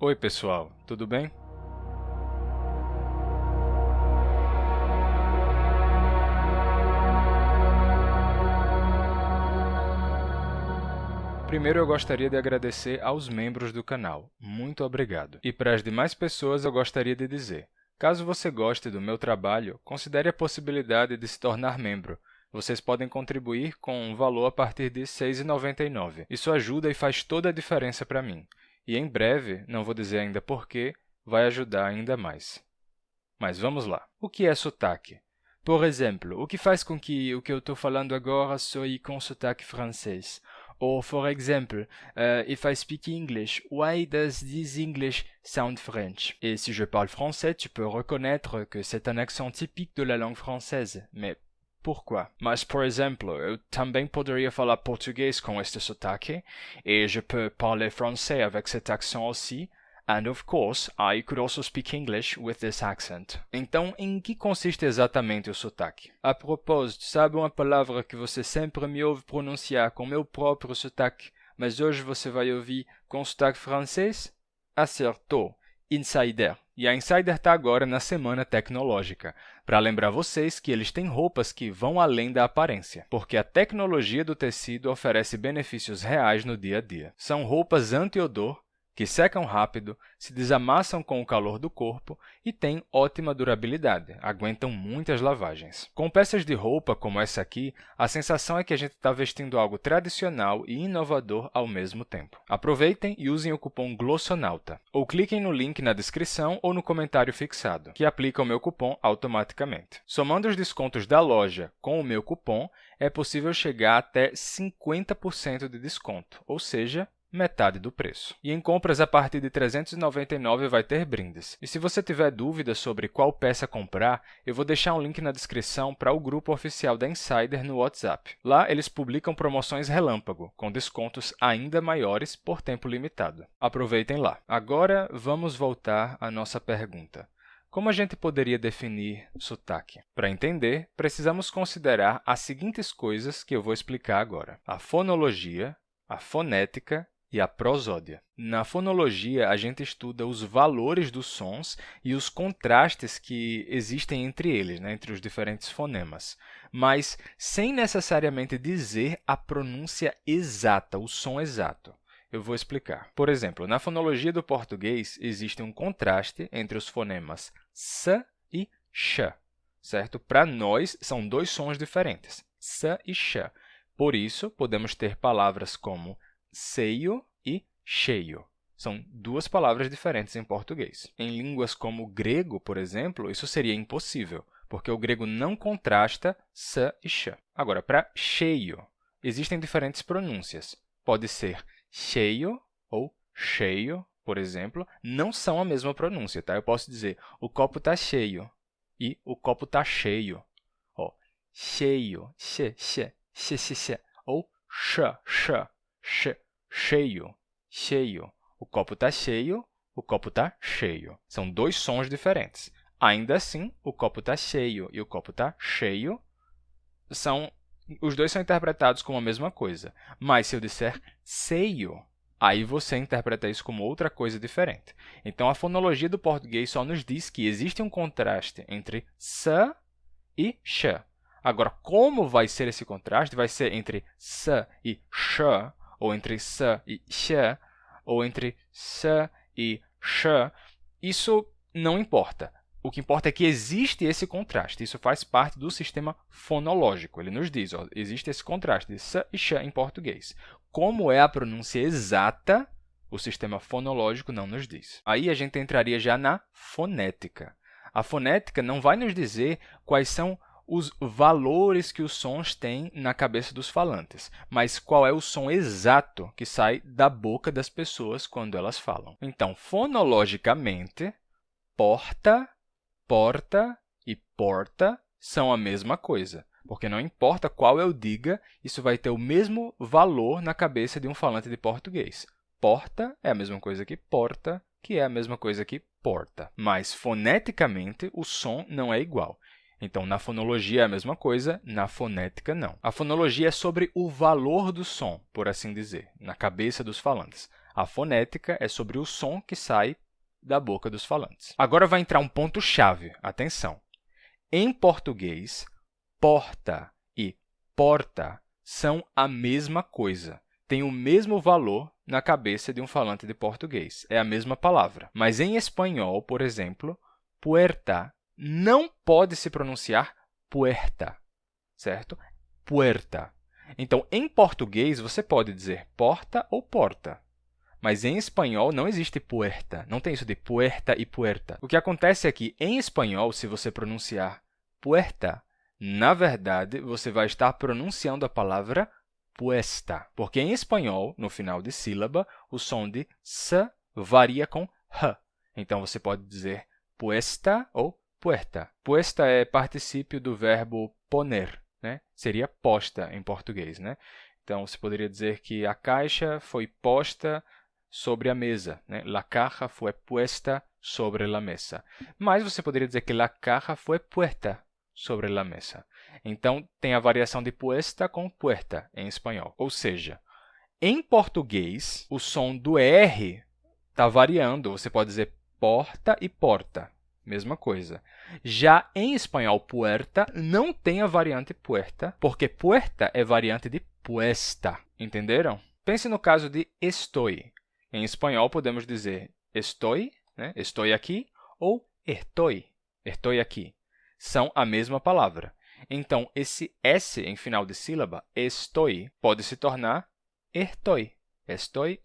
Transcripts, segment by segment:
Oi, pessoal, tudo bem? Primeiro, eu gostaria de agradecer aos membros do canal. Muito obrigado. E para as demais pessoas, eu gostaria de dizer: caso você goste do meu trabalho, considere a possibilidade de se tornar membro. Vocês podem contribuir com um valor a partir de R$ 6,99. Isso ajuda e faz toda a diferença para mim. E em breve, não vou dizer ainda porquê, vai ajudar ainda mais. Mas vamos lá. O que é sotaque? Por exemplo, o que faz com que o que eu estou falando agora soe com sotaque francês? Or, for example, if I speak English, why does this English sound French? Et si je parle français, tu peux reconnaître que c'est un accent typique de la langue française. Mais pourquoi? Mas, por exemplo, eu também poderia falar português com este sotaque, et je peux parler français avec cet accent aussi. And of course, I could also speak English with this accent. Então, em que consiste exatamente o sotaque? A propósito, sabe uma palavra que você sempre me ouve pronunciar com meu próprio sotaque, mas hoje você vai ouvir com sotaque francês? Acertou! Insider. E a Insider está agora na Semana Tecnológica, para lembrar vocês que eles têm roupas que vão além da aparência, porque a tecnologia do tecido oferece benefícios reais no dia a dia. São roupas anti-odor, que secam rápido, se desamassam com o calor do corpo e têm ótima durabilidade, aguentam muitas lavagens. Com peças de roupa como essa aqui, a sensação é que a gente está vestindo algo tradicional e inovador ao mesmo tempo. Aproveitem e usem o cupom GLOSSONAUTA, ou cliquem no link na descrição ou no comentário fixado, que aplica o meu cupom automaticamente. Somando os descontos da loja com o meu cupom, é possível chegar até 50% de desconto, ou seja, metade do preço. E em compras a partir de R$ 399 vai ter brindes. E se você tiver dúvidas sobre qual peça comprar, eu vou deixar um link na descrição para o grupo oficial da Insider no WhatsApp. Lá eles publicam promoções relâmpago, com descontos ainda maiores por tempo limitado. Aproveitem lá. Agora vamos voltar à nossa pergunta. Como a gente poderia definir sotaque? Para entender, precisamos considerar as seguintes coisas que eu vou explicar agora: a fonologia, a fonética e a prosódia. Na fonologia, a gente estuda os valores dos sons e os contrastes que existem entre eles, entre os diferentes fonemas, mas sem necessariamente dizer a pronúncia exata, o som exato. Eu vou explicar. Por exemplo, na fonologia do português, existe um contraste entre os fonemas s e sh, certo? Para nós, são dois sons diferentes, s e sh. Por isso, podemos ter palavras como seio e cheio. São duas palavras diferentes em português. Em línguas como o grego, por exemplo, isso seria impossível, porque o grego não contrasta s e sh. Agora, para cheio, existem diferentes pronúncias. Pode ser cheio ou cheio, por exemplo, não são a mesma pronúncia. Tá? Eu posso dizer, o copo está cheio e o copo está cheio. Ó, cheio, xe, ou cheio, cheio. O copo está cheio, o copo está cheio. São dois sons diferentes. Ainda assim, o copo está cheio e o copo está cheio, os dois são interpretados como a mesma coisa. Mas se eu disser seio, aí você interpreta isso como outra coisa diferente. Então, a fonologia do português só nos diz que existe um contraste entre s e sh. Agora, como vai ser esse contraste? Vai ser entre s e sh, ou entre s e x, ou entre s e sh. Isso não importa. O que importa é que existe esse contraste. Isso faz parte do sistema fonológico. Ele nos diz, existe esse contraste de s e sh em português. Como é a pronúncia exata, o sistema fonológico não nos diz. Aí a gente entraria já na fonética. A fonética não vai nos dizer quais são os valores que os sons têm na cabeça dos falantes, mas qual é o som exato que sai da boca das pessoas quando elas falam. Então, fonologicamente, porta, porta e porta são a mesma coisa, porque não importa qual eu diga, isso vai ter o mesmo valor na cabeça de um falante de português. Porta é a mesma coisa que porta, que é a mesma coisa que porta, mas foneticamente o som não é igual. Então, na fonologia é a mesma coisa, na fonética não. A fonologia é sobre o valor do som, por assim dizer, na cabeça dos falantes. A fonética é sobre o som que sai da boca dos falantes. Agora vai entrar um ponto-chave. Atenção! Em português, porta e porta são a mesma coisa. Tem o mesmo valor na cabeça de um falante de português. É a mesma palavra. Mas em espanhol, por exemplo, puerta não pode se pronunciar puerta, certo? Puerta. Então, em português, você pode dizer porta ou porta. Mas em espanhol não existe puerta. Não tem isso de puerta e puerta. O que acontece é que, em espanhol, se você pronunciar puerta, na verdade, você vai estar pronunciando a palavra puesta. Porque em espanhol, no final de sílaba, o som de s varia com h. Então, você pode dizer puesta ou puerta. Puesta é particípio do verbo poner, né? Seria posta em português, né? Então, você poderia dizer que a caixa foi posta sobre a mesa, né? La caja fue puesta sobre la mesa. Mas você poderia dizer que la caja fue puesta sobre la mesa. Então, tem a variação de puesta com puerta em espanhol. Ou seja, em português, o som do R está variando. Você pode dizer porta e porta. Mesma coisa. Já em espanhol, puerta não tem a variante puerta, porque puerta é variante de puesta. Entenderam? Pense no caso de estoy. Em espanhol, podemos dizer estoy, né? Estoy aqui, ou estoy aqui. São a mesma palavra. Então, esse S em final de sílaba, estoy, pode se tornar ertoy. Estoy.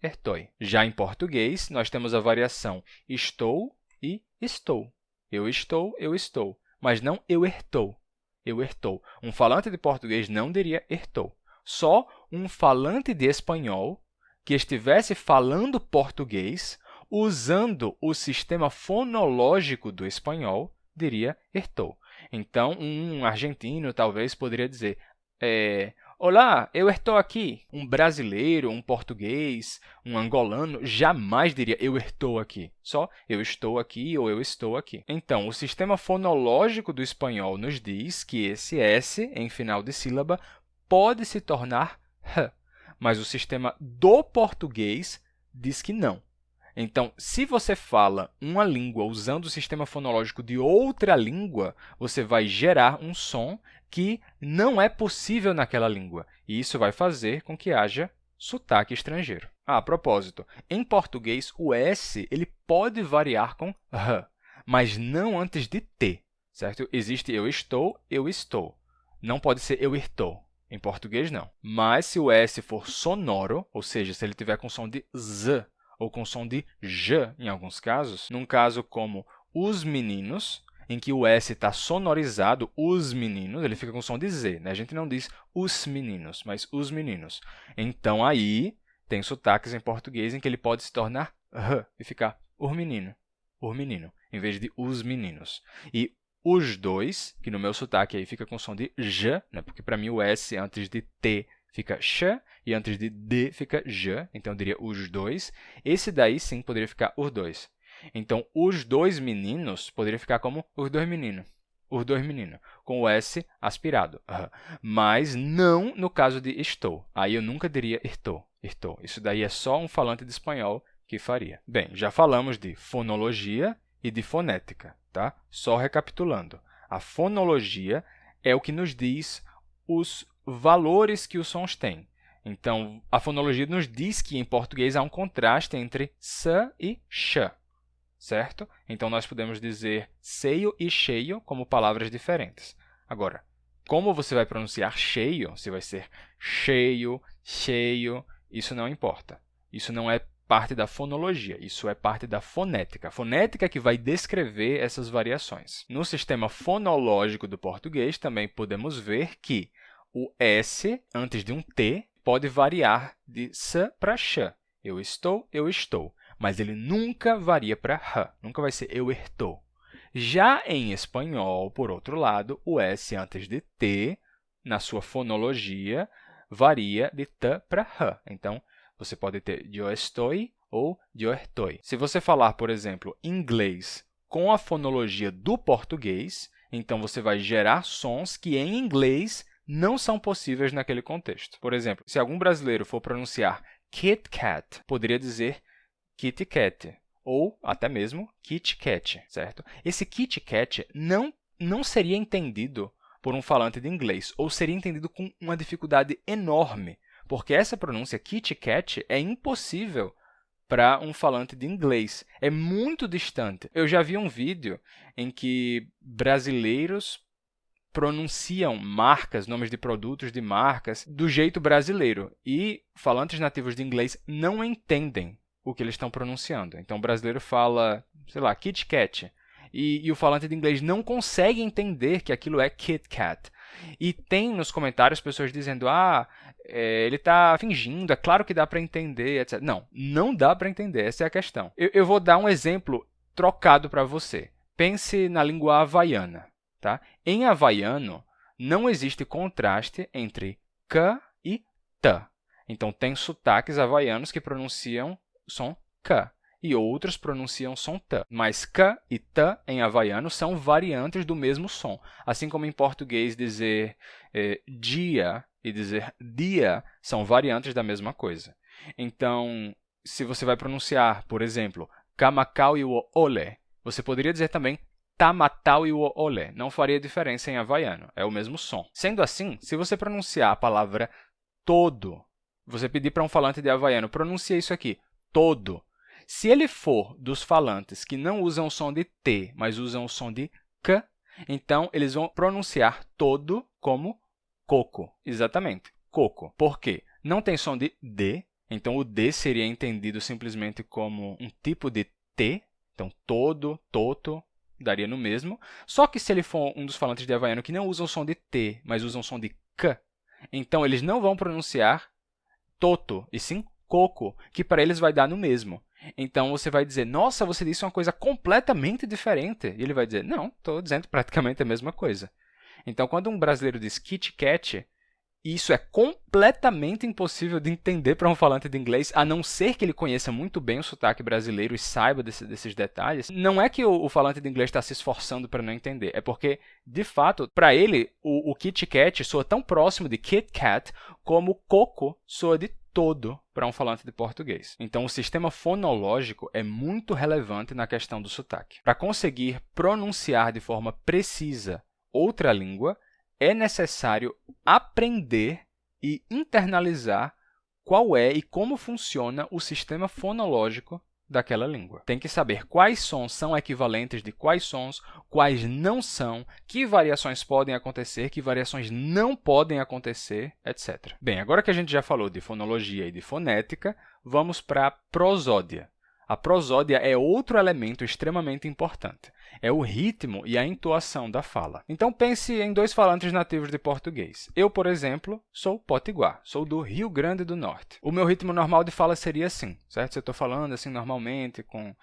Já em português, nós temos a variação estou e estou. Eu estou. Mas não eu ertou. Um falante de português não diria ertou. Só um falante de espanhol que estivesse falando português usando o sistema fonológico do espanhol diria ertou. Então, um argentino talvez poderia dizer olá, eu estou aqui. Um brasileiro, um português, um angolano jamais diria eu estou aqui. Só eu estou aqui ou eu estou aqui. Então, o sistema fonológico do espanhol nos diz que esse S em final de sílaba pode se tornar H, mas o sistema do português diz que não. Então, se você fala uma língua usando o sistema fonológico de outra língua, você vai gerar um som que não é possível naquela língua. E isso vai fazer com que haja sotaque estrangeiro. A propósito, em português, o S ele pode variar com R, mas não antes de T, certo? Existe eu estou. Não pode ser eu estou. Em português, não. Mas se o S for sonoro, ou seja, se ele tiver com som de Z, ou com som de J em alguns casos, num caso como os meninos, em que o S está sonorizado, os meninos, ele fica com som de Z, né? A gente não diz os meninos, mas os meninos. Então, aí, tem sotaques em português em que ele pode se tornar R e ficar o menino, em vez de os meninos. E os dois, que no meu sotaque aí fica com som de J, né? Porque para mim o S antes de T fica X e antes de D fica J, então eu diria os dois. Esse daí sim poderia ficar os dois. Então, os dois meninos poderia ficar como os dois meninos, com o S aspirado. Mas não no caso de estou. Aí eu nunca diria estou. Isso daí é só um falante de espanhol que faria. Bem, já falamos de fonologia e de fonética, tá? Só recapitulando. A fonologia é o que nos diz os valores que os sons têm. Então, a fonologia nos diz que em português há um contraste entre S e X, certo? Então, nós podemos dizer seio e cheio como palavras diferentes. Agora, como você vai pronunciar cheio, se vai ser cheio, isso não importa. Isso não é parte da fonologia, isso é parte da fonética. A fonética que vai descrever essas variações. No sistema fonológico do português, também podemos ver que o S, antes de um T, pode variar de S para X. Eu estou. Mas ele nunca varia para R. Nunca vai ser eu estou. Já em espanhol, por outro lado, o S antes de T, na sua fonologia, varia de T para R. Então, você pode ter yo estoy ou yo estoy. Se você falar, por exemplo, inglês com a fonologia do português, então você vai gerar sons que em inglês não são possíveis naquele contexto. Por exemplo, se algum brasileiro for pronunciar Kit Kat, poderia dizer kitty cat, ou até mesmo Kit Kat, certo? Esse Kit Kat não seria entendido por um falante de inglês, ou seria entendido com uma dificuldade enorme, porque essa pronúncia Kit Kat é impossível para um falante de inglês. É muito distante. Eu já vi um vídeo em que brasileiros pronunciam marcas, nomes de produtos de marcas, do jeito brasileiro, e falantes nativos de inglês não entendem o que eles estão pronunciando. Então, o brasileiro fala, sei lá, Kit Kat, e o falante de inglês não consegue entender que aquilo é Kit Kat. E tem nos comentários pessoas dizendo, ele está fingindo, é claro que dá para entender, etc. Não dá para entender, essa é a questão. Eu vou dar um exemplo trocado para você. Pense na língua havaiana. Tá? Em havaiano, não existe contraste entre k e t. Então, tem sotaques havaianos que pronunciam som k e outros pronunciam som t. Mas k e t em havaiano são variantes do mesmo som. Assim como em português dizer dia e dizer dia são variantes da mesma coisa. Então, se você vai pronunciar, por exemplo, kamakau e o ole, você poderia dizer também tamatau e o ole. Não faria diferença em havaiano, é o mesmo som. Sendo assim, se você pronunciar a palavra todo, você pedir para um falante de havaiano, pronuncia isso aqui, todo. Se ele for dos falantes que não usam o som de T, mas usam o som de K, então eles vão pronunciar todo como coco. Exatamente, coco. Por quê? Não tem som de D, então o D seria entendido simplesmente como um tipo de T. Então, todo, toto, daria no mesmo. Só que se ele for um dos falantes de havaiano que não usam o som de T, mas usam o som de K, então eles não vão pronunciar toto, e sim coco, que para eles vai dar no mesmo. Então, você vai dizer, nossa, você disse uma coisa completamente diferente. E ele vai dizer, não, estou dizendo praticamente a mesma coisa. Então, quando um brasileiro diz Kit Kat, isso é completamente impossível de entender para um falante de inglês, a não ser que ele conheça muito bem o sotaque brasileiro e saiba desses detalhes. Não é que o falante de inglês está se esforçando para não entender, é porque, de fato, para ele, o Kit Kat soa tão próximo de Kit Kat como coco soa de todo para um falante de português. Então, o sistema fonológico é muito relevante na questão do sotaque. Para conseguir pronunciar de forma precisa outra língua, é necessário aprender e internalizar qual é e como funciona o sistema fonológico daquela língua. Tem que saber quais sons são equivalentes de quais sons, quais não são, que variações podem acontecer, que variações não podem acontecer, etc. Bem, agora que a gente já falou de fonologia e de fonética, vamos para a prosódia. A prosódia é outro elemento extremamente importante. É o ritmo e a entoação da fala. Então, pense em dois falantes nativos de português. Eu, por exemplo, sou potiguar, sou do Rio Grande do Norte. O meu ritmo normal de fala seria assim, certo? Se eu estou falando assim normalmente com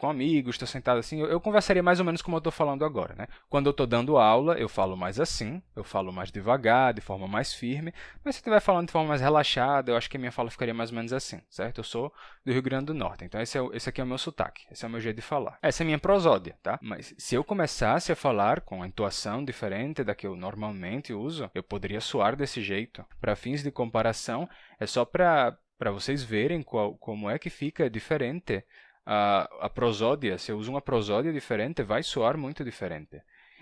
amigos, estou sentado assim, eu conversaria mais ou menos como eu estou falando agora, né? Quando eu estou dando aula, eu falo mais assim, eu falo mais devagar, de forma mais firme, mas se eu estiver falando de forma mais relaxada, eu acho que a minha fala ficaria mais ou menos assim, certo? Eu sou do Rio Grande do Norte, então esse aqui é o meu sotaque, esse é o meu jeito de falar. Essa é a minha prosódia, tá? Mas se eu começasse a falar com a entoação diferente da que eu normalmente uso, eu poderia soar desse jeito. Para fins de comparação, é só para vocês verem como é que fica diferente a prosódia. Se eu uso uma prosódia diferente, vai soar muito diferente.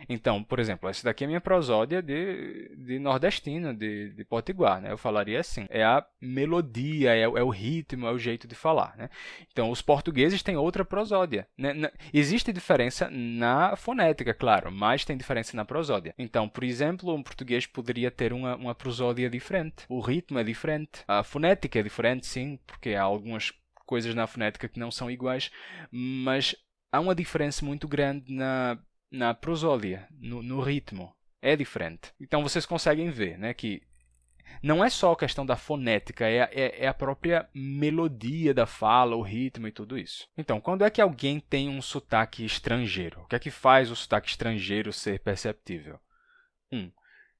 Então, por exemplo, essa daqui é a minha prosódia de nordestino, de potiguar, né? Eu falaria assim, é a melodia, é o ritmo, é o jeito de falar, né? Então, os portugueses têm outra prosódia, né? Existe diferença na fonética, claro, mas tem diferença na prosódia. Então, por exemplo, um português poderia ter uma prosódia diferente, o ritmo é diferente, a fonética é diferente, sim, porque há algumas coisas na fonética que não são iguais, mas há uma diferença muito grande na prosódia, no ritmo. É diferente. Então, vocês conseguem ver, né, que não é só a questão da fonética, é a própria melodia da fala, o ritmo e tudo isso. Então, quando é que alguém tem um sotaque estrangeiro? O que é que faz o sotaque estrangeiro ser perceptível?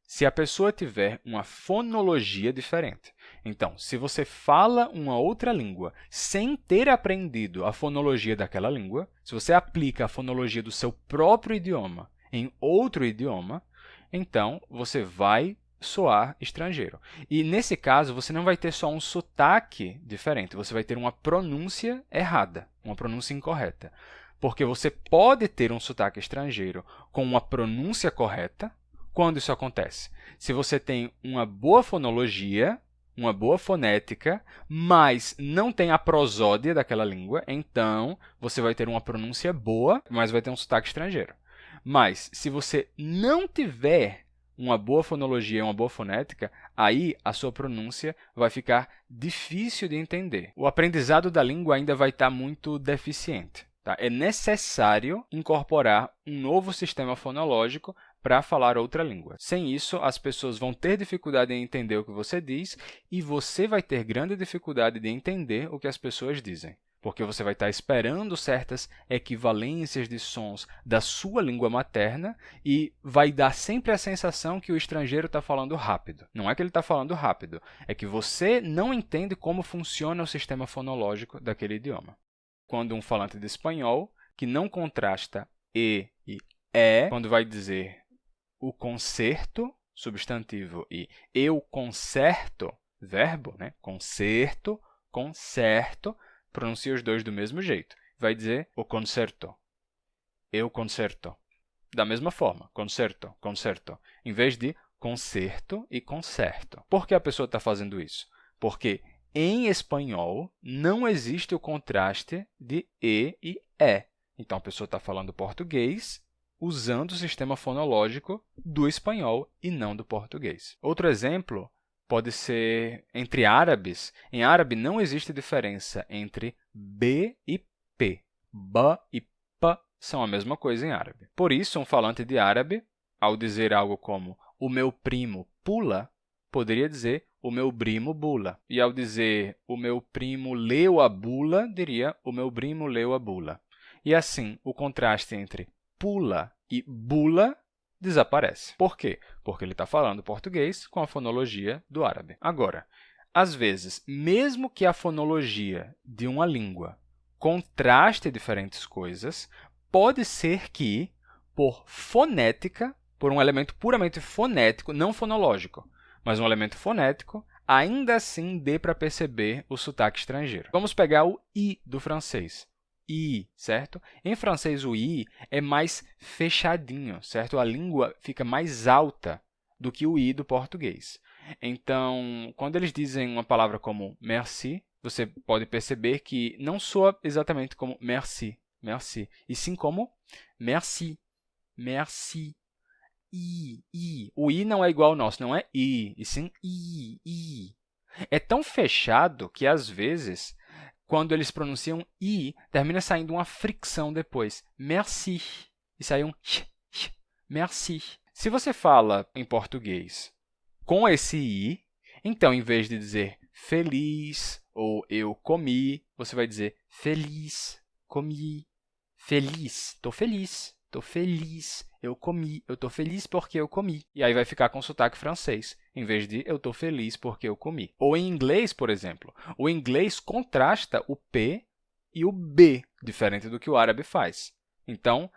Se a pessoa tiver uma fonologia diferente. Então, se você fala uma outra língua sem ter aprendido a fonologia daquela língua, se você aplica a fonologia do seu próprio idioma em outro idioma, então você vai soar estrangeiro. E nesse caso, você não vai ter só um sotaque diferente, você vai ter uma pronúncia errada, uma pronúncia incorreta. Porque você pode ter um sotaque estrangeiro com uma pronúncia correta. Quando isso acontece? Se você tem uma boa fonologia, uma boa fonética, mas não tem a prosódia daquela língua, então você vai ter uma pronúncia boa, mas vai ter um sotaque estrangeiro. Mas, se você não tiver uma boa fonologia e uma boa fonética, aí a sua pronúncia vai ficar difícil de entender. O aprendizado da língua ainda vai estar muito deficiente. Tá? É necessário incorporar um novo sistema fonológico para falar outra língua. Sem isso, as pessoas vão ter dificuldade em entender o que você diz e você vai ter grande dificuldade de entender o que as pessoas dizem, porque você vai estar esperando certas equivalências de sons da sua língua materna e vai dar sempre a sensação que o estrangeiro está falando rápido. Não é que ele está falando rápido, é que você não entende como funciona o sistema fonológico daquele idioma. Quando um falante de espanhol, que não contrasta e quando vai dizer o concerto, substantivo, e eu concerto, verbo, né? Concerto, concerto, pronuncia os dois do mesmo jeito. Vai dizer o concerto, eu concerto. Da mesma forma, concerto, concerto, em vez de concerto e concerto. Por que a pessoa está fazendo isso? Porque em espanhol não existe o contraste de e. Então, a pessoa está falando português usando o sistema fonológico do espanhol e não do português. Outro exemplo pode ser entre árabes. Em árabe não existe diferença entre B e P. B e P são a mesma coisa em árabe. Por isso, um falante de árabe, ao dizer algo como o meu primo pula, poderia dizer o meu primo bula. E ao dizer o meu primo leu a bula, diria o meu primo leu a bula. E assim, o contraste entre pula e bula desaparece. Por quê? Porque ele está falando português com a fonologia do árabe. Agora, às vezes, mesmo que a fonologia de uma língua contraste diferentes coisas, pode ser que, por fonética, por um elemento puramente fonético, não fonológico, mas um elemento fonético, ainda assim dê para perceber o sotaque estrangeiro. Vamos pegar o i do francês. I, certo? Em francês, o I é mais fechadinho, certo? A língua fica mais alta do que o I do português. Então, quando eles dizem uma palavra como merci, você pode perceber que não soa exatamente como merci, merci, e sim como merci, merci. I. O I não é igual ao nosso, não é I, e sim I. É tão fechado que, às vezes, quando eles pronunciam I, termina saindo uma fricção depois. Merci. E sai um merci. Se você fala em português com esse I, então, em vez de dizer feliz ou eu comi, você vai dizer feliz, comi, feliz, estou feliz. Estou feliz, eu comi, eu estou feliz porque eu comi. E aí vai ficar com sotaque francês, em vez de eu estou feliz porque eu comi. Ou em inglês, por exemplo, o inglês contrasta o P e o B, diferente do que o árabe faz. Então,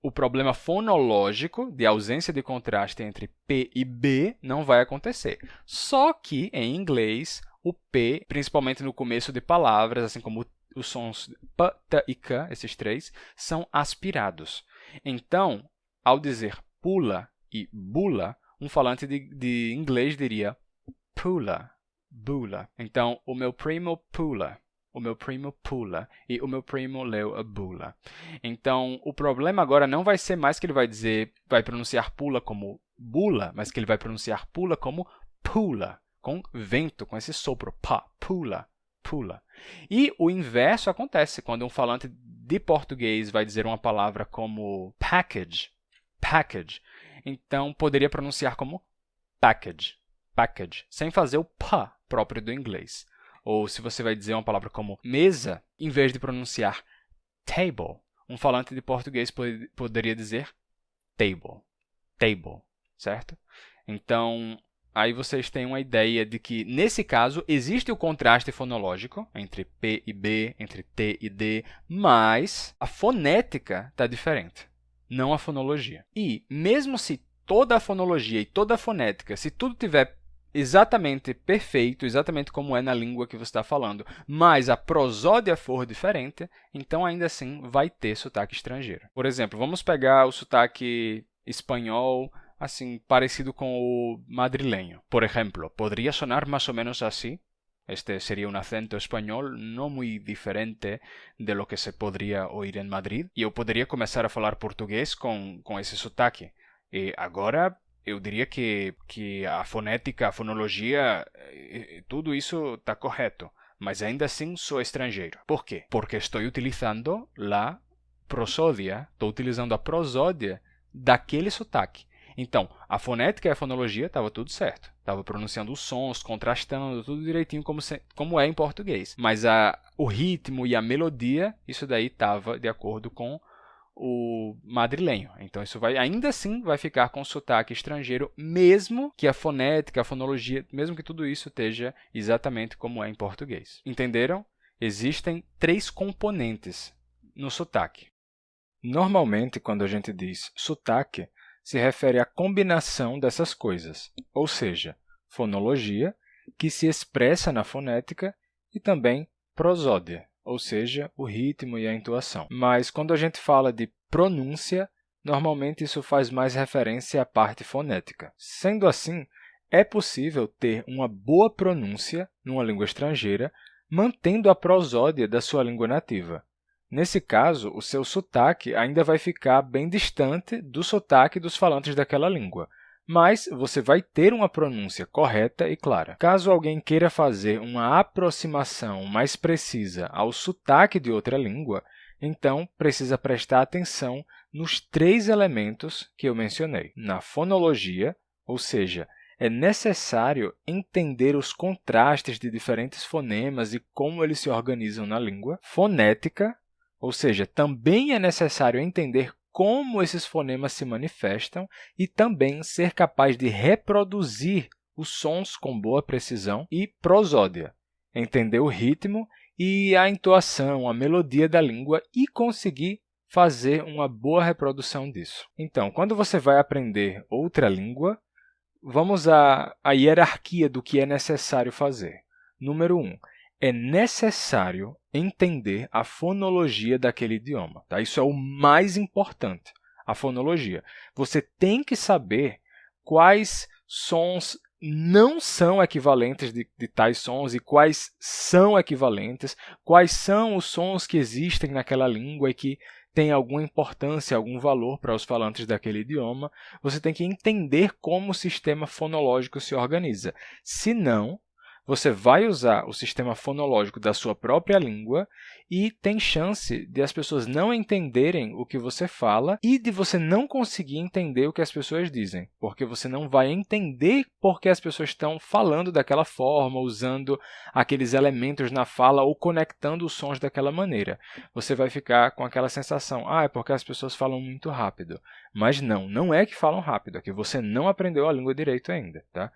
o problema fonológico de ausência de contraste entre P e B não vai acontecer. Só que, em inglês, o P, principalmente no começo de palavras, assim como os sons P, T e K, esses três, são aspirados. Então, ao dizer pula e bula, um falante de inglês diria pula, bula. Então, o meu primo pula, o meu primo pula e o meu primo leu a bula. Então, o problema agora não vai ser mais que ele vai pronunciar pula como bula, mas que ele vai pronunciar pula como pula, com vento, com esse sopro, pa, pula. Pula. E o inverso acontece quando um falante de português vai dizer uma palavra como package, então poderia pronunciar como package, sem fazer o pa próprio do inglês. Ou se você vai dizer uma palavra como mesa, em vez de pronunciar table, um falante de português poderia dizer table, certo? Então, aí vocês têm uma ideia de que, nesse caso, existe o contraste fonológico entre P e B, entre T e D, mas a fonética está diferente, não a fonologia. E, mesmo se toda a fonologia e toda a fonética, se tudo tiver exatamente perfeito, exatamente como é na língua que você está falando, mas a prosódia for diferente, então ainda assim vai ter sotaque estrangeiro. Por exemplo, vamos pegar o sotaque espanhol, assim, parecido com o madrilenho. Por exemplo, poderia sonar mais ou menos assim. Este sería un acento español no muy diferente de lo que se podría oír en Madrid. E eu poderia começar a falar português com esse sotaque. E agora, eu diria que a fonética, a fonologia, tudo isso está correto. Mas ainda assim sou estrangeiro. Por quê? Porque estou utilizando a prosódia, estou utilizando a prosódia daquele sotaque. Então, a fonética e a fonologia estava tudo certo. Estava pronunciando os sons, contrastando, tudo direitinho como é em português. Mas o ritmo e a melodia, isso daí estava de acordo com o madrilenho. Então, isso ainda assim vai ficar com sotaque estrangeiro, mesmo que a fonética, a fonologia, mesmo que tudo isso esteja exatamente como é em português. Entenderam? Existem 3 componentes no sotaque. Normalmente, quando a gente diz sotaque, se refere à combinação dessas coisas, ou seja, fonologia, que se expressa na fonética, e também prosódia, ou seja, o ritmo e a entoação. Mas quando a gente fala de pronúncia, normalmente isso faz mais referência à parte fonética. Sendo assim, é possível ter uma boa pronúncia numa língua estrangeira, mantendo a prosódia da sua língua nativa. Nesse caso, o seu sotaque ainda vai ficar bem distante do sotaque dos falantes daquela língua, mas você vai ter uma pronúncia correta e clara. Caso alguém queira fazer uma aproximação mais precisa ao sotaque de outra língua, então precisa prestar atenção nos 3 elementos que eu mencionei. Na fonologia, ou seja, é necessário entender os contrastes de diferentes fonemas e como eles se organizam na língua. Fonética, ou seja, também é necessário entender como esses fonemas se manifestam e também ser capaz de reproduzir os sons com boa precisão. E prosódia, entender o ritmo e a entoação, a melodia da língua e conseguir fazer uma boa reprodução disso. Então, quando você vai aprender outra língua, vamos à hierarquia do que é necessário fazer. Número 1. É necessário entender a fonologia daquele idioma. Tá? Isso é o mais importante, a fonologia. Você tem que saber quais sons não são equivalentes de tais sons e quais são equivalentes, quais são os sons que existem naquela língua e que têm alguma importância, algum valor para os falantes daquele idioma. Você tem que entender como o sistema fonológico se organiza. Senão, você vai usar o sistema fonológico da sua própria língua e tem chance de as pessoas não entenderem o que você fala e de você não conseguir entender o que as pessoas dizem, porque você não vai entender por que as pessoas estão falando daquela forma, usando aqueles elementos na fala ou conectando os sons daquela maneira. Você vai ficar com aquela sensação, é porque as pessoas falam muito rápido. Mas não é que falam rápido, é que você não aprendeu a língua direito ainda, tá?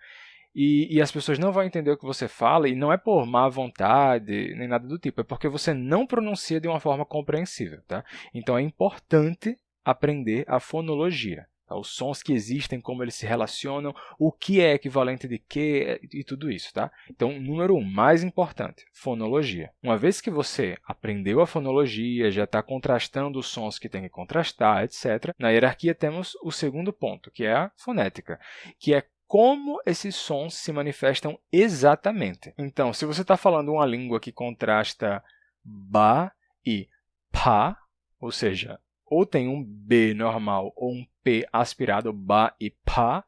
E as pessoas não vão entender o que você fala, e não é por má vontade, nem nada do tipo, é porque você não pronuncia de uma forma compreensível. Tá? Então, é importante aprender a fonologia, tá? Os sons que existem, como eles se relacionam, o que é equivalente de quê e tudo isso. Tá? Então, número 1, mais importante, fonologia. Uma vez que você aprendeu a fonologia, já está contrastando os sons que tem que contrastar, etc., na hierarquia temos o segundo ponto, que é a fonética, que é como esses sons se manifestam exatamente. Então, se você está falando uma língua que contrasta ba e pa, ou seja, ou tem um B normal ou um P aspirado, ba e pa,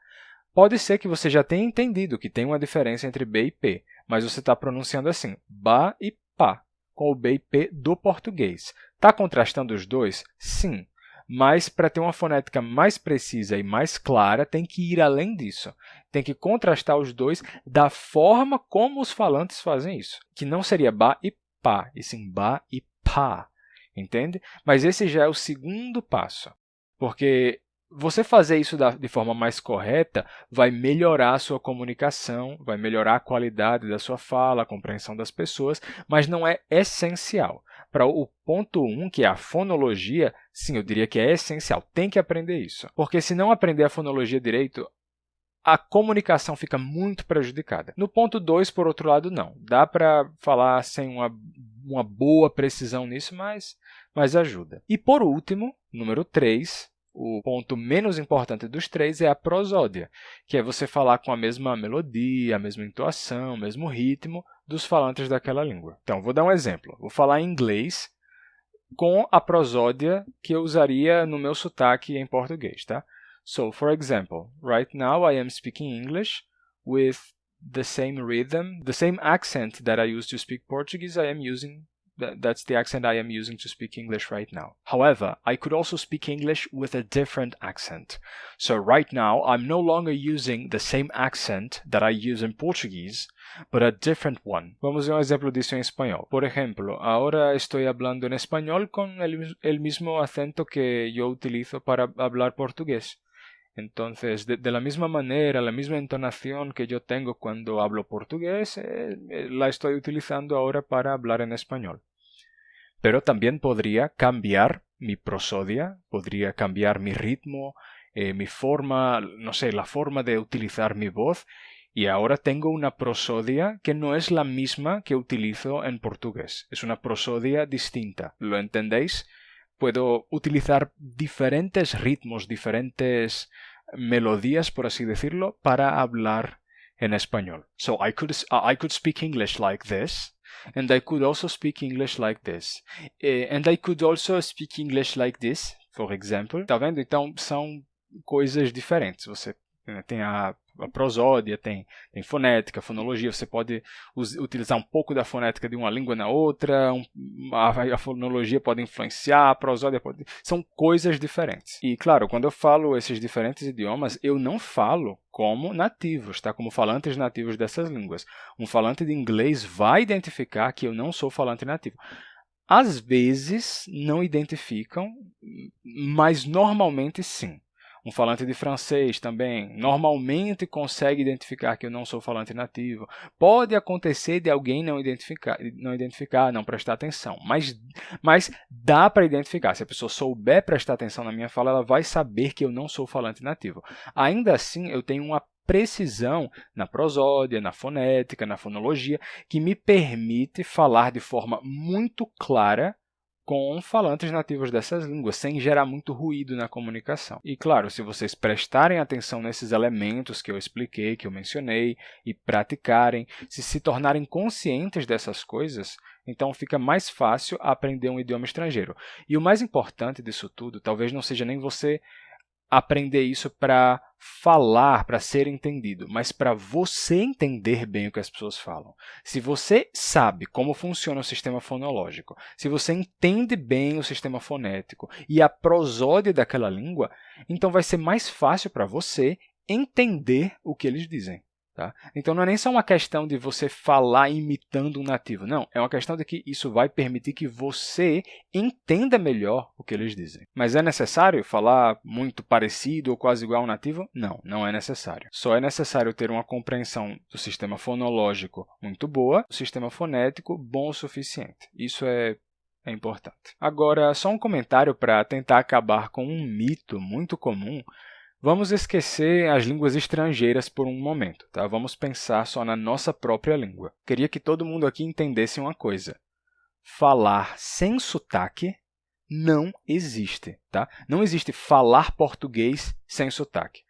pode ser que você já tenha entendido que tem uma diferença entre B e P, mas você está pronunciando assim, ba e pa, com o B e P do português. Está contrastando os dois? Sim. Mas, para ter uma fonética mais precisa e mais clara, tem que ir além disso. Tem que contrastar os dois da forma como os falantes fazem isso, que não seria ba e pá, e sim ba e pá, entende? Mas esse já é o segundo passo, porque você fazer isso de forma mais correta vai melhorar a sua comunicação, vai melhorar a qualidade da sua fala, a compreensão das pessoas, mas não é essencial. Para o ponto 1, que é a fonologia, sim, eu diria que é essencial, tem que aprender isso. Porque se não aprender a fonologia direito, a comunicação fica muito prejudicada. No ponto 2, por outro lado, não. Dá para falar sem uma boa precisão nisso, mas ajuda. E por último, número 3, o ponto menos importante dos 3 é a prosódia, que é você falar com a mesma melodia, a mesma entoação, o mesmo ritmo dos falantes daquela língua. Então, vou dar um exemplo. Vou falar em inglês com a prosódia que eu usaria no meu sotaque em português, tá? So, for example, right now I am speaking English with the same rhythm, the same accent that I use to speak Portuguese, I am using that's the accent I am using to speak English right now. However, I could also speak English with a different accent. So right now, I'm no longer using the same accent that I use in Portuguese, but a different one. Vamos ver um exemplo disso em espanhol. Por ejemplo, ahora estoy hablando en español con el mismo acento que yo utilizo para hablar portugués. Entonces, de la misma manera, la misma entonación que yo tengo cuando hablo portugués, la estoy utilizando ahora para hablar en español. Pero también podría cambiar mi prosodia, podría cambiar mi ritmo, mi forma, no sé, la forma de utilizar mi voz, y ahora tengo una prosodia que no es la misma que utilizo en portugués. Es una prosodia distinta. ¿Lo entendéis? Puedo utilizar diferentes ritmos, diferentes melodías, por así decirlo, para hablar en español. So I could speak English like this, and I could also speak English like this. And I could also speak English like this, for example. Tá vendo? Então, são coisas diferentes. Você tem a prosódia, tem fonética, fonologia, você pode utilizar um pouco da fonética de uma língua na outra, a fonologia pode influenciar, a prosódia pode... São coisas diferentes. E, claro, quando eu falo esses diferentes idiomas, eu não falo como nativos, tá? Como falantes nativos dessas línguas. Um falante de inglês vai identificar que eu não sou falante nativo. Às vezes, não identificam, mas normalmente sim. Um falante de francês também normalmente consegue identificar que eu não sou falante nativo. Pode acontecer de alguém não identificar, não prestar atenção, mas dá para identificar. Se a pessoa souber prestar atenção na minha fala, ela vai saber que eu não sou falante nativo. Ainda assim, eu tenho uma precisão na prosódia, na fonética, na fonologia, que me permite falar de forma muito clara com falantes nativos dessas línguas, sem gerar muito ruído na comunicação. E, claro, se vocês prestarem atenção nesses elementos que eu expliquei, que eu mencionei, e praticarem, se tornarem conscientes dessas coisas, então fica mais fácil aprender um idioma estrangeiro. E o mais importante disso tudo, talvez não seja nem você aprender isso para falar, para ser entendido, mas para você entender bem o que as pessoas falam. Se você sabe como funciona o sistema fonológico, se você entende bem o sistema fonético e a prosódia daquela língua, então vai ser mais fácil para você entender o que eles dizem. Tá? Então, não é nem só uma questão de você falar imitando um nativo, não. É uma questão de que isso vai permitir que você entenda melhor o que eles dizem. Mas é necessário falar muito parecido ou quase igual ao nativo? Não, não é necessário. Só é necessário ter uma compreensão do sistema fonológico muito boa, do sistema fonético bom o suficiente. Isso é importante. Agora, só um comentário para tentar acabar com um mito muito comum. Vamos esquecer as línguas estrangeiras por um momento, tá? Vamos pensar só na nossa própria língua. Queria que todo mundo aqui entendesse uma coisa. Falar sem sotaque não existe, tá? Não existe falar português sem sotaque.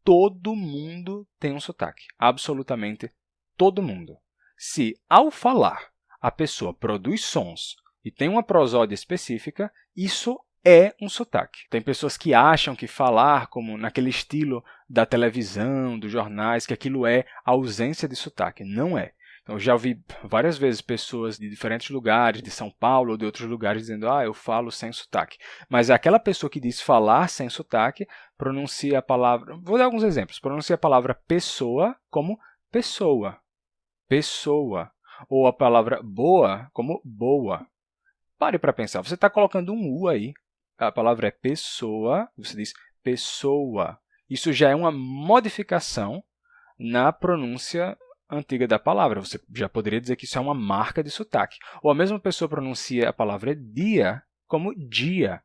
Todo mundo tem um sotaque, absolutamente todo mundo. Se, ao falar, a pessoa produz sons e tem uma prosódia específica, isso é um sotaque. Tem pessoas que acham que falar, como naquele estilo da televisão, dos jornais, que aquilo é ausência de sotaque. Não é. Então, eu já ouvi várias vezes pessoas de diferentes lugares, de São Paulo ou de outros lugares, dizendo eu falo sem sotaque. Mas aquela pessoa que diz falar sem sotaque, pronuncia a palavra... Vou dar alguns exemplos. Pronuncia a palavra pessoa como pessoa. Pessoa. Ou a palavra boa como boa. Pare para pensar. Você está colocando um U aí. A palavra é pessoa, você diz pessoa. Isso já é uma modificação na pronúncia antiga da palavra. Você já poderia dizer que isso é uma marca de sotaque. Ou a mesma pessoa pronuncia a palavra dia como dia.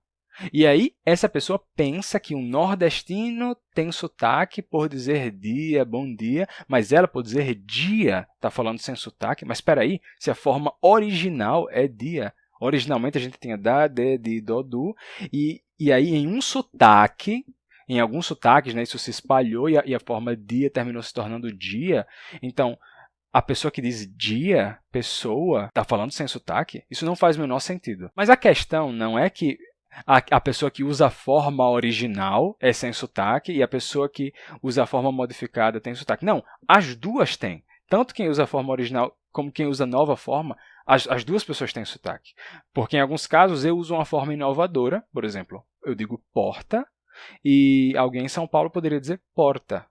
E aí, essa pessoa pensa que um nordestino tem sotaque por dizer dia, bom dia, mas ela, por dizer dia, está falando sem sotaque. Mas espera aí, se a forma original é dia. Originalmente, a gente tinha da, de, di, do, du. E aí, em um sotaque, em alguns sotaques, né, isso se espalhou e a forma dia terminou se tornando dia. Então, a pessoa que diz dia, pessoa, está falando sem sotaque? Isso não faz o menor sentido. Mas a questão não é que a pessoa que usa a forma original é sem sotaque e a pessoa que usa a forma modificada tem sotaque. Não, as duas têm. Tanto quem usa a forma original como quem usa a nova forma, as duas pessoas têm sotaque. Porque em alguns casos eu uso uma forma inovadora, por exemplo, eu digo porta e alguém em São Paulo poderia dizer porta.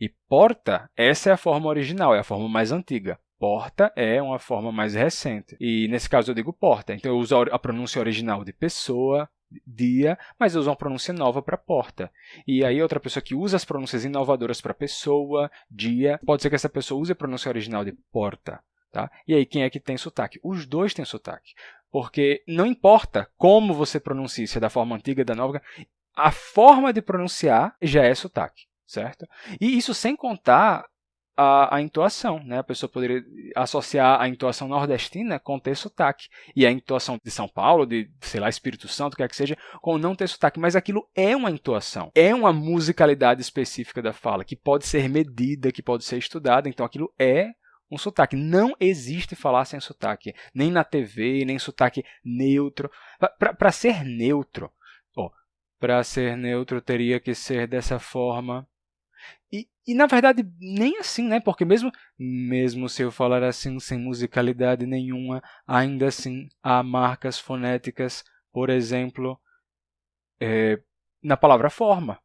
E porta, essa é a forma original, é a forma mais antiga. Porta é uma forma mais recente. E nesse caso eu digo porta. Então eu uso a pronúncia original de pessoa, dia, mas eu uso uma pronúncia nova para porta. E aí outra pessoa que usa as pronúncias inovadoras para pessoa, dia, pode ser que essa pessoa use a pronúncia original de porta. Tá? E aí quem é que tem sotaque? Os dois têm sotaque. Porque não importa como você pronuncia, se é da forma antiga, da nova, a forma de pronunciar já é sotaque. Certo? E isso sem contar a entoação. Né? A pessoa poderia associar a entoação nordestina com ter sotaque. E a entoação de São Paulo, de, sei lá, Espírito Santo, o que é que seja, com não ter sotaque. Mas aquilo é uma entoação. É uma musicalidade específica da fala, que pode ser medida, que pode ser estudada. Então aquilo é um sotaque. Não existe falar sem sotaque. Nem na TV, nem sotaque neutro. Para ser neutro, para ser neutro teria que ser dessa forma. E na verdade, nem assim, né? Porque mesmo se eu falar assim, sem musicalidade nenhuma, ainda assim há marcas fonéticas, por exemplo, na palavra forma.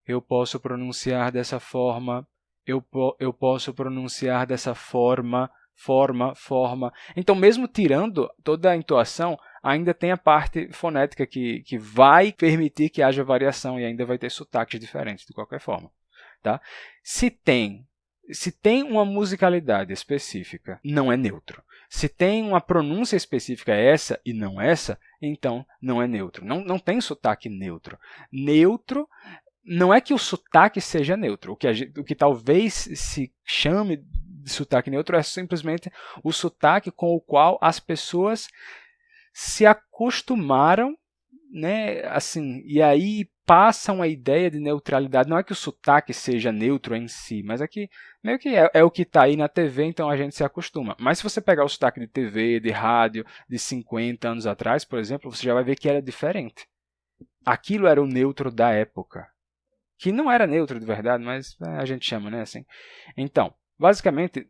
Eu posso pronunciar dessa forma, eu posso pronunciar dessa forma, forma. Então, mesmo tirando toda a entoação, ainda tem a parte fonética que vai permitir que haja variação e ainda vai ter sotaques diferentes, de qualquer forma. Tá? Se tem uma musicalidade específica, não é neutro. Se tem uma pronúncia específica essa e não essa, então não é neutro. Não tem sotaque neutro. Neutro não é que o sotaque seja neutro. O que talvez se chame de sotaque neutro é simplesmente o sotaque com o qual as pessoas se acostumaram, né, assim, e aí passam a ideia de neutralidade. Não é que o sotaque seja neutro em si, mas é que meio que é o que está aí na TV, então a gente se acostuma. Mas se você pegar o sotaque de TV, de rádio, de 50 anos atrás, por exemplo, você já vai ver que era diferente. Aquilo era o neutro da época. Que não era neutro de verdade, mas a gente chama, né, assim. Então, basicamente,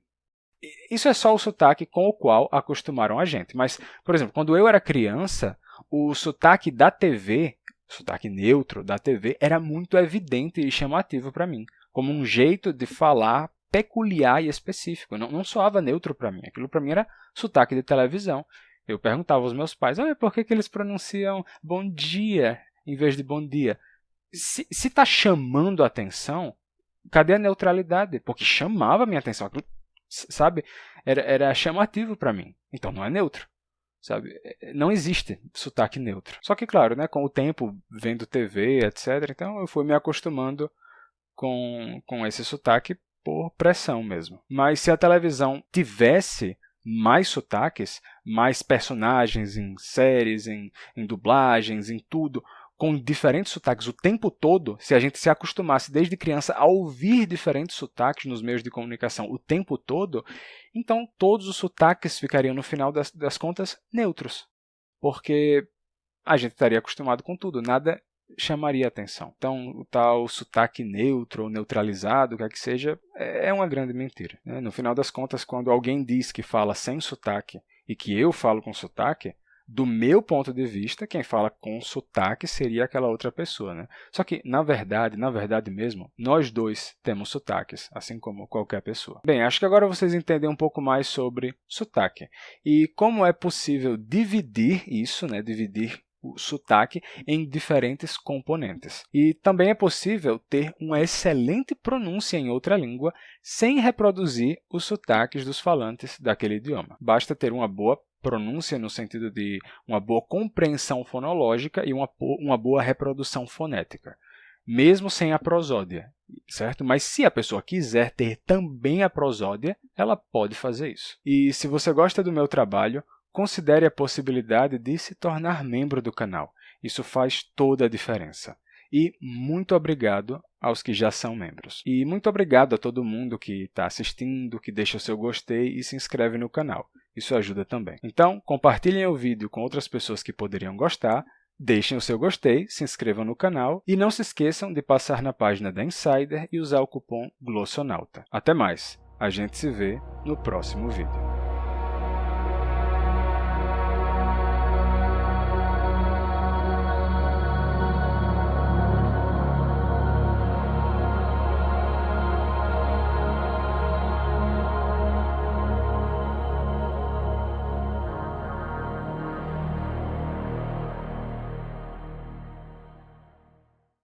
isso é só o sotaque com o qual acostumaram a gente. Mas, por exemplo, quando eu era criança, o sotaque da TV, o sotaque neutro da TV, era muito evidente e chamativo para mim, como um jeito de falar peculiar e específico. Não soava neutro para mim. Aquilo para mim era sotaque de televisão. Eu perguntava aos meus pais, por que eles pronunciam bom dia em vez de bom dia? Se está chamando a atenção, cadê a neutralidade? Porque chamava a minha atenção. Aquilo, sabe? Era chamativo para mim. Então não é neutro. Sabe? Não existe sotaque neutro. Só que, claro, né, com o tempo, vendo TV, etc., então eu fui me acostumando com esse sotaque por pressão mesmo. Mas se a televisão tivesse mais sotaques, mais personagens em séries, em dublagens, em tudo, com diferentes sotaques o tempo todo, se a gente se acostumasse desde criança a ouvir diferentes sotaques nos meios de comunicação o tempo todo, então todos os sotaques ficariam, no final das contas, neutros. Porque a gente estaria acostumado com tudo, nada chamaria atenção. Então, o tal sotaque neutro ou neutralizado, o que é que seja, é uma grande mentira. Né? No final das contas, quando alguém diz que fala sem sotaque e que eu falo com sotaque, do meu ponto de vista, quem fala com sotaque seria aquela outra pessoa. Né? Só que, na verdade mesmo, nós dois temos sotaques, assim como qualquer pessoa. Bem, acho que agora vocês entendem um pouco mais sobre sotaque. E como é possível dividir isso, né? Dividir o sotaque em diferentes componentes. E também é possível ter uma excelente pronúncia em outra língua sem reproduzir os sotaques dos falantes daquele idioma. Basta ter uma boa pronúncia no sentido de uma boa compreensão fonológica e uma boa reprodução fonética, mesmo sem a prosódia, certo? Mas se a pessoa quiser ter também a prosódia, ela pode fazer isso. E se você gosta do meu trabalho, considere a possibilidade de se tornar membro do canal. Isso faz toda a diferença. E muito obrigado aos que já são membros. E muito obrigado a todo mundo que está assistindo, que deixa o seu gostei e se inscreve no canal. Isso ajuda também. Então, compartilhem o vídeo com outras pessoas que poderiam gostar, deixem o seu gostei, se inscrevam no canal e não se esqueçam de passar na página da Insider e usar o cupom Glossonauta. Até mais! A gente se vê no próximo vídeo.